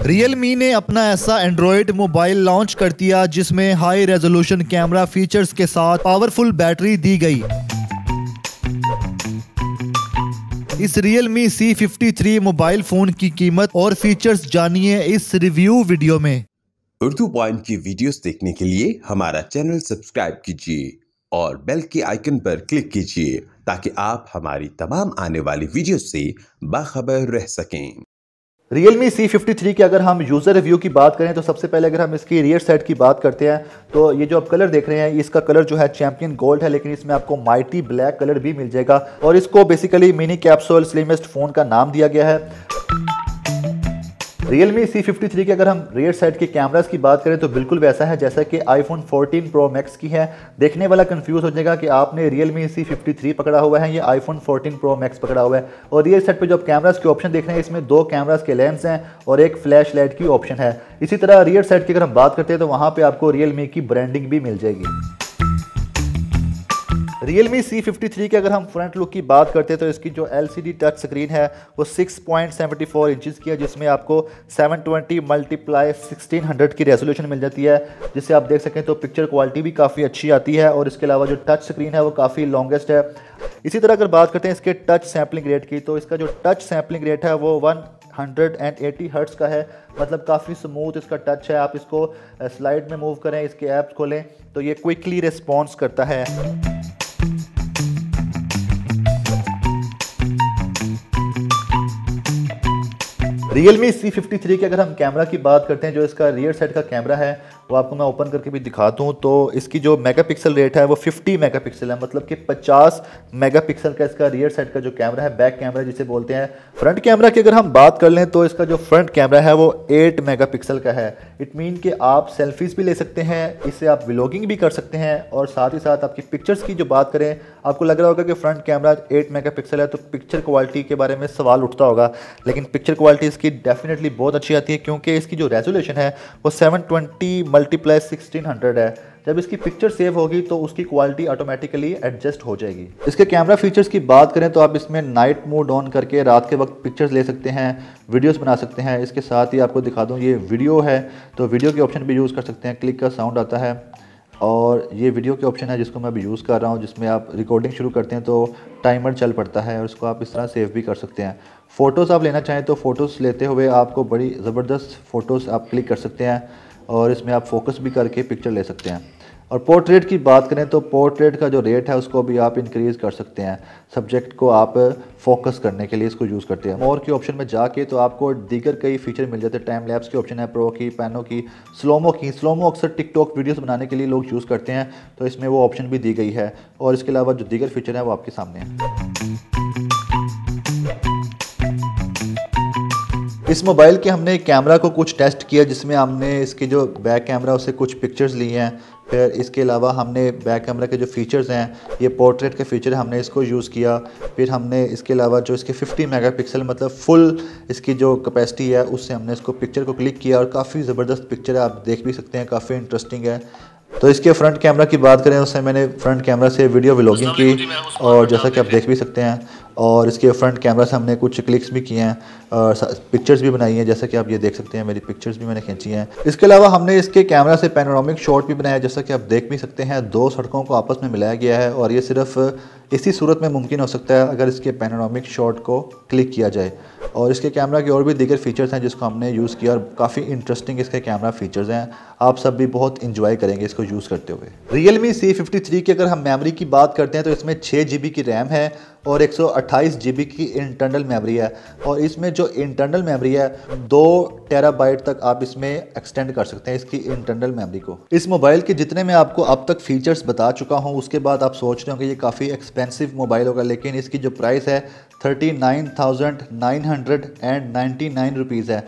Realme ने अपना ऐसा एंड्रॉयड मोबाइल लॉन्च कर दिया जिसमें हाई रेजोल्यूशन कैमरा फीचर्स के साथ पावरफुल बैटरी दी गई। इस Realme C53 मोबाइल फोन की कीमत और फीचर्स जानिए इस रिव्यू वीडियो में। उर्दू पॉइंट की वीडियोस देखने के लिए हमारा चैनल सब्सक्राइब कीजिए और बेल के आइकन पर क्लिक कीजिए ताकि आप हमारी तमाम आने वाली वीडियोस से बाखबर रह सकें। Realme C53 के अगर हम यूज़र रिव्यू की बात करें तो सबसे पहले अगर हम इसकी रियर साइड की बात करते हैं तो ये जो आप कलर देख रहे हैं इसका कलर जो है चैंपियन गोल्ड है, लेकिन इसमें आपको माइटी ब्लैक कलर भी मिल जाएगा और इसको basically mini capsule slimmest phone का नाम दिया गया है। Realme C53 की अगर हम रियर साइड के कैमरास की बात करें तो बिल्कुल वैसा है जैसा कि iPhone 14 Pro Max की है। देखने वाला कंफ्यूज हो जाएगा कि आपने Realme C53 पकड़ा हुआ है या iPhone 14 Pro Max पकड़ा हुआ है। और रियर साइड पे जो आप कैमरास के ऑप्शन देख रहे हैं इसमें दो कैमरास के लेंस हैं और एक फ्लैश लाइट की ऑप्शन है। इसी तरह रियर साइड की अगर हम बात करते हैं तो वहाँ पर आपको Realme की ब्रांडिंग भी मिल जाएगी। Realme C53 के अगर हम फ्रंट लुक की बात करते हैं तो इसकी जो LCD टच स्क्रीन है वो 6.74 इंचज़ की है, जिसमें आपको 720x1600 की रेजोल्यूशन मिल जाती है, जिससे आप देख सकें तो पिक्चर क्वालिटी भी काफ़ी अच्छी आती है। और इसके अलावा जो टच स्क्रीन है वो काफ़ी लॉन्गेस्ट है। इसी तरह अगर बात करते हैं इसके टच सैम्पलिंग रेट की तो इसका जो टच सैम्पलिंग रेट है वो 180 हर्ट्ज़ का है, मतलब काफ़ी स्मूथ इसका टच है। आप इसको स्लाइड में मूव करें, इसके ऐप्स खोलें तो ये क्विकली रिस्पॉन्स करता है। Realme C53 की अगर हम कैमरा की बात करते हैं, जो इसका रियर साइड का कैमरा है वो आपको मैं ओपन करके भी दिखाता हूँ। तो इसकी जो मेगापिक्सल रेट है वो 50 मेगापिक्सल है, मतलब कि 50 मेगापिक्सल का इसका रियर साइड का जो कैमरा है, बैक कैमरा जिसे बोलते हैं। फ्रंट कैमरा की अगर हम बात कर लें तो इसका जो फ्रंट कैमरा है वो 8 मेगापिक्सल का है। इट मीन कि आप सेल्फीज़ भी ले सकते हैं, इससे आप व्लॉगिंग भी कर सकते हैं और साथ ही साथ आपकी पिक्चर्स की जो बात करें, आपको लग रहा होगा कि फ्रंट कैमरा 8 मेगापिक्सल है तो पिक्चर क्वालिटी के बारे में सवाल उठता होगा, लेकिन पिक्चर क्वालिटी इसकी डेफिनेटली बहुत अच्छी आती है क्योंकि इसकी जो रेजोल्यूशन है वो 720x1600 है। जब इसकी पिक्चर सेव होगी तो उसकी क्वालिटी ऑटोमेटिकली एडजस्ट हो जाएगी। इसके कैमरा फीचर्स की बात करें तो आप इसमें नाइट मोड ऑन करके रात के वक्त पिक्चर्स ले सकते हैं, वीडियोस बना सकते हैं। इसके साथ ही आपको दिखा दूं ये वीडियो है तो वीडियो के ऑप्शन भी यूज़ कर सकते हैं, क्लिक का साउंड आता है और ये वीडियो के ऑप्शन है जिसको मैं अभी यूज़ कर रहा हूँ, जिसमें आप रिकॉर्डिंग शुरू करते हैं तो टाइमर चल पड़ता है और इसको आप इस तरह सेव भी कर सकते हैं। फ़ोटोज़ आप लेना चाहें तो फ़ोटोज़ लेते हुए आपको बड़ी ज़बरदस्त फ़ोटोज़ आप क्लिक कर सकते हैं और इसमें आप फोकस भी करके पिक्चर ले सकते हैं। और पोर्ट्रेट की बात करें तो पोर्ट्रेट का जो रेट है उसको भी आप इंक्रीज़ कर सकते हैं, सब्जेक्ट को आप फोकस करने के लिए इसको यूज़ करते हैं। मोर के ऑप्शन में जाके तो आपको दीगर कई फीचर मिल जाते हैं। टाइम लैप्स की ऑप्शन है, प्रो की, पैनो की, स्लोमो की। स्लोमो अक्सर टिकटॉक वीडियोस बनाने के लिए लोग यूज़ करते हैं तो इसमें वो ऑप्शन भी दी गई है और इसके अलावा जो दीगर फीचर हैं वो आपके सामने हैं। इस मोबाइल के हमने कैमरा को कुछ टेस्ट किया जिसमें हमने इसके जो बैक कैमरा उससे कुछ पिक्चर्स लिए हैं। फिर इसके अलावा हमने बैक कैमरा के जो फ़ीचर्स हैं, ये पोर्ट्रेट के फ़ीचर हमने इसको यूज़ किया। फिर हमने इसके अलावा जो इसके 50 मेगापिक्सल मतलब फुल इसकी जो कैपेसिटी है उससे हमने इसको पिक्चर को क्लिक किया और काफ़ी ज़बरदस्त पिक्चर है, आप देख भी सकते हैं, काफ़ी इंटरेस्टिंग है। तो इसके फ्रंट कैमरा की बात करें उससे मैंने फ्रंट कैमरा से वीडियो व्लॉगिंग की और जैसा कि आप देख भी सकते हैं, और इसके फ्रंट कैमरा से हमने कुछ क्लिक्स भी किए हैं और पिक्चर्स भी बनाई हैं, जैसा कि आप ये देख सकते हैं, मेरी पिक्चर्स भी मैंने खींची हैं। इसके अलावा हमने इसके कैमरा से पैनोरामिक शॉट भी बनाया, जैसा कि आप देख भी सकते हैं। दो सड़कों को आपस में मिलाया गया है और ये सिर्फ इसी सूरत में मुमकिन हो सकता है अगर इसके पैनोरामिक शॉट को क्लिक किया जाए। और इसके कैमरा के और भी दीगर फीचर्स हैं जिसको हमने यूज़ किया और काफ़ी इंटरेस्टिंग इसके कैमरा फीचर्स हैं, आप सब भी बहुत इंजॉय करेंगे इसको यूज़ करते हुए। Realme C53 की अगर हम मेमोरी की बात करते हैं तो इसमें 6 GB की रैम है और 128 GB की इंटरनल मेमोरी है। और इसमें जो इंटरनल मेमोरी है 2 टेराबाइट तक आप इसमें एक्सटेंड कर सकते हैं इसकी इंटरनल मेमोरी को। इस मोबाइल के जितने मैं आपको अब तक फीचर्स बता चुका हूं उसके बाद आप सोच रहे होंगे ये काफ़ी एक्सपेंसिव मोबाइल होगा, लेकिन इसकी जो प्राइस है 39,999 रुपीज़ है।